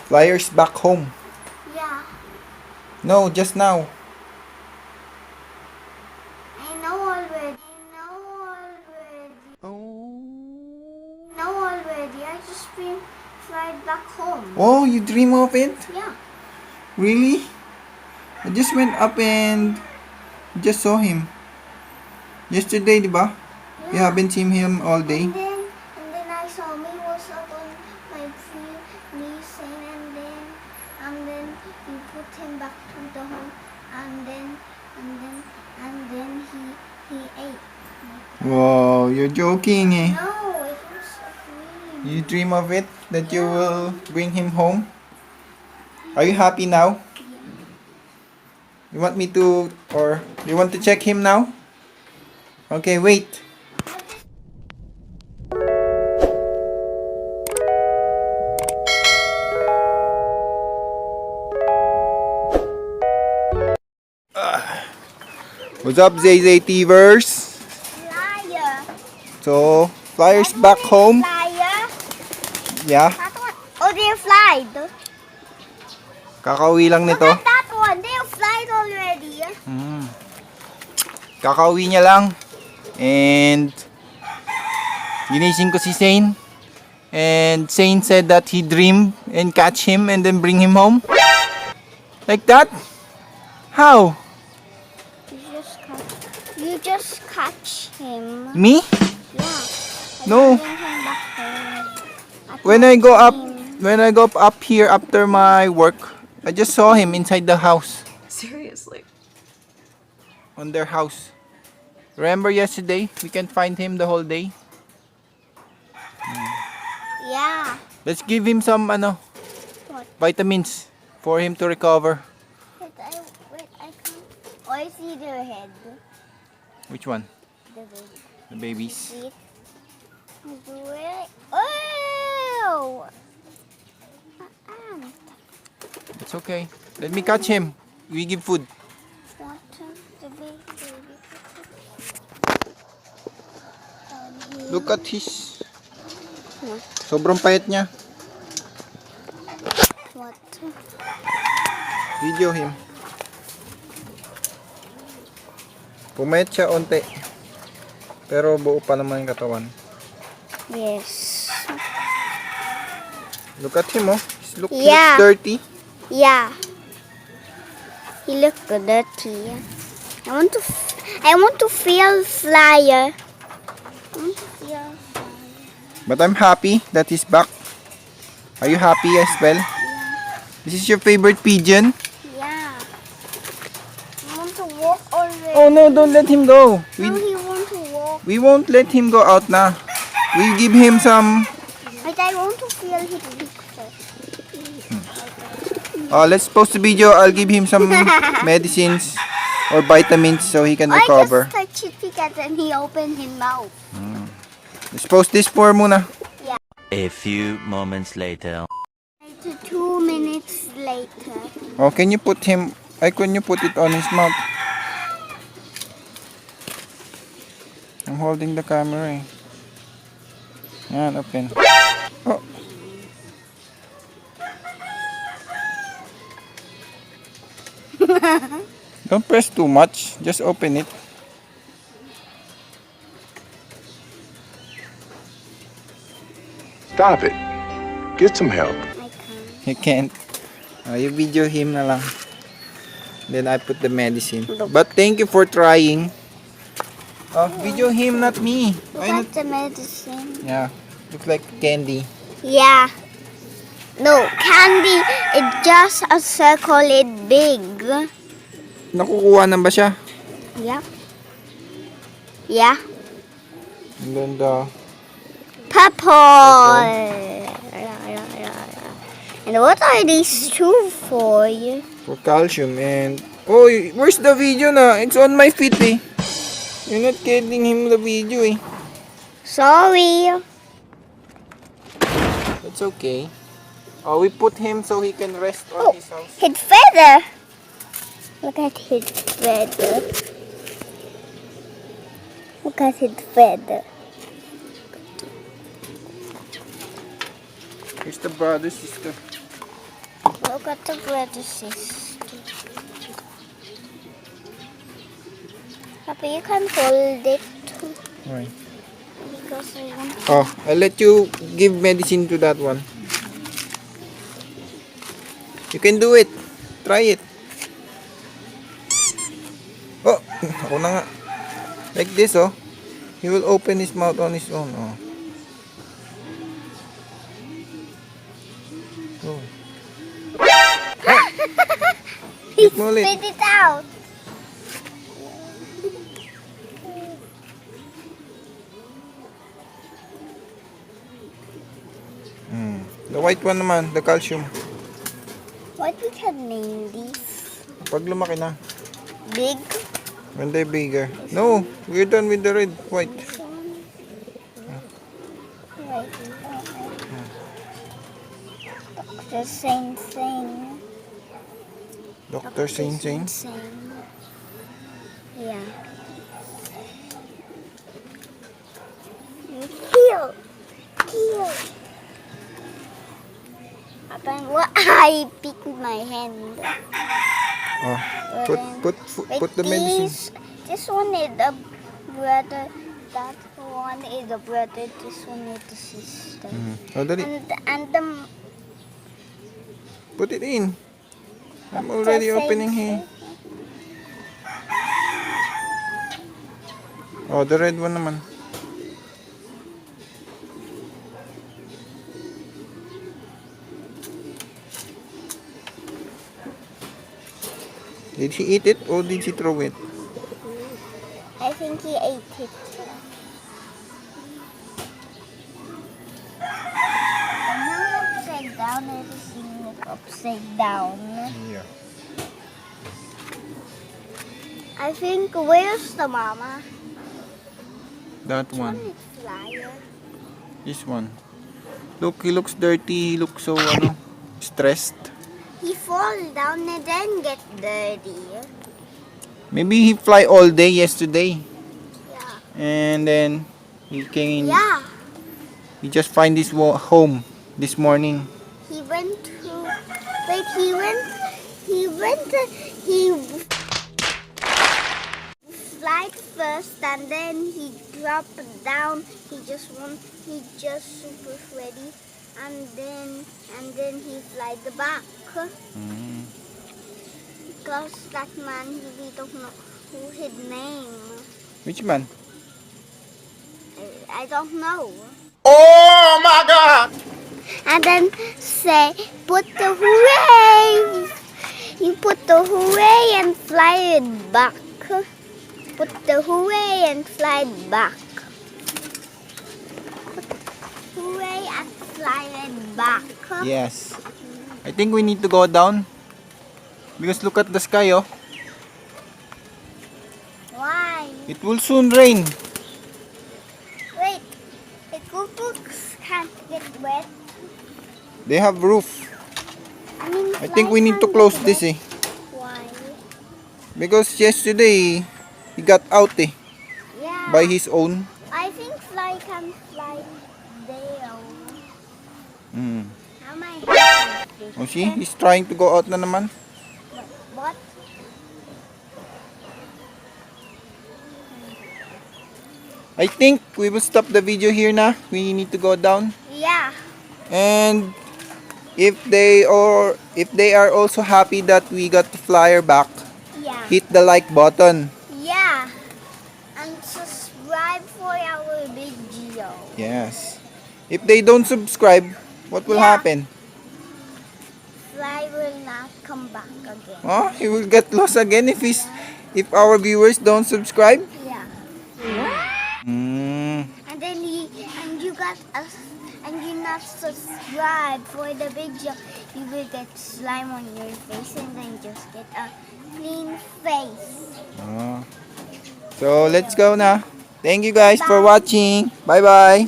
Flyers back home. Yeah. No, just now. I know already. I just been flied back home. Oh, you dream of it? Yeah. Really? I just went up and just saw him. Yesterday, di ba? You haven't seen him all day. And then I saw me was up on my feet, listen, and then you put him back to the home, and then he ate. Wow, you're joking eh. No, it was a dream. You dream of it that you will bring him home? Are you happy now? You want me to, or you want to check him now? Okay, wait. What's up, zztvids? Flyer. So, flyers back home. Flyer. Yeah, Oh, they flied. kakauwi lang Look nito. at that one. They flied already. Kakauwi niya lang. And ginising ko si Zane. And Zane said that he dreamed and catch him and then bring him home. Like that? How? You just catch him. Me? Yeah. No. Bring him back home. When I go up here after my work, I just saw him inside the house. Seriously. On their house. Remember yesterday? We can't find him the whole day. Yeah. Let's give him some What? vitamins for him to recover. Wait, I can't. Oh, I see their head. Which one? The baby. The babies. See it? Oh! It's okay. Let me catch him. We give food. Water the baby. Look at his... Sobrang payat niya. Water. Video him. Pumayat siya onte. Pero buo pa naman yung katawan. Yes. Look at him, oh. He looks Yeah. dirty. Yeah. He look dirty. I want to feel flyer. I want to feel flyer. But I'm happy that he's back. Are you happy as well? Yeah. This is your favorite pigeon? Yeah. I want to walk already. Oh no, don't let him go. Now he want to walk. We won't let him go out na. We give him some... But I want to feel his picture. let's post the video. I'll give him some medicines or vitamins so he can recover. I just touched it because then he opened his mouth. Let's post this for muna. Yeah. A few moments later. 2 minutes later. Oh, can you put him... can you put it on his mouth? I'm holding the camera eh. Yan, open. Oh. Don't press too much. Just open it. Stop it. Get some help. I can't. You can't. You video him na lang. Then I put the medicine. But thank you for trying. Video him, not me. Look at the medicine. Yeah. Looks like candy. Yeah. No, candy. It's just a circle. It's big. Nakukuha na ba siya? Yeah. Yeah. And then the... Purple. And what are these two for? For calcium and... Oh, where's the video na? It's on my feet eh. You're not getting him the video eh. Sorry. That's okay. Oh, we put him so he can rest on his house. His feather. Look at his feather. Look at his feather. Here's the brother, sister. Got the bread assist. Papa, you can hold it Right. because I want. Oh, I'll let you give medicine to that one. You can do it. Try it. Oh, ako na nga. Like this, oh. He will open his mouth on his own, oh. Oh. He Get mo ulit. spit it out. The white one naman, the calcium. What we can name these? Pag lumaki na, Big. when they're bigger. No, we're done with the red, white. This one. Right. The same thing. Dr. Saint Saint. Same. Yeah. Heal. Heal. What? I picked my hand. Oh, put the medicine. This one is the brother. That one is the brother. This one is the sister. Oh, dali. And the Put it in. I'm already opening here. Oh, the red one naman. Did he eat it or did he throw it? I think he ate it. And now upside down. I've seen it upside down. Yeah. I think where's the mama? That Which one one. is flyer? This one. Look, he looks dirty. He looks so, stressed. He fall down and then get dirty. Maybe he fly all day yesterday. Yeah. And then he came. Yeah. He just find his home this morning. He went to. Wait. He flight first and then he dropped down. He just super ready and then he flied the back. Because that man, we don't know who his name. Which man? I don't know. Oh my God! And then say, put the hooray! You put the hooray and fly it back. Put the hooray and fly it back. Put hooray and fly it back. Yes. I think we need to go down. Because look at the sky, oh. Why? It will soon rain. Wait, the cuckoos can't get wet. They have roof. I think we fly need to can't close get this, wet. eh. Why? Because yesterday, he got out, eh. Yeah. By his own. I think fly can fly there. How my hand? Oh, see? He's trying to go out na naman. What? I think we will stop the video here na. We need to go down. Yeah. And if they are also happy that we got the flyer back, Yeah. hit the like button. Yeah. And subscribe for our video. Yes. If they don't subscribe, what will Yeah. happen? Fly will not come back again. Oh, he will get lost again if our viewers don't subscribe. Yeah. Mm. And then you got us and you not subscribe for the video, you will get slime on your face and then just get a clean face. Oh. So let's go na. Thank you guys for watching. Bye bye.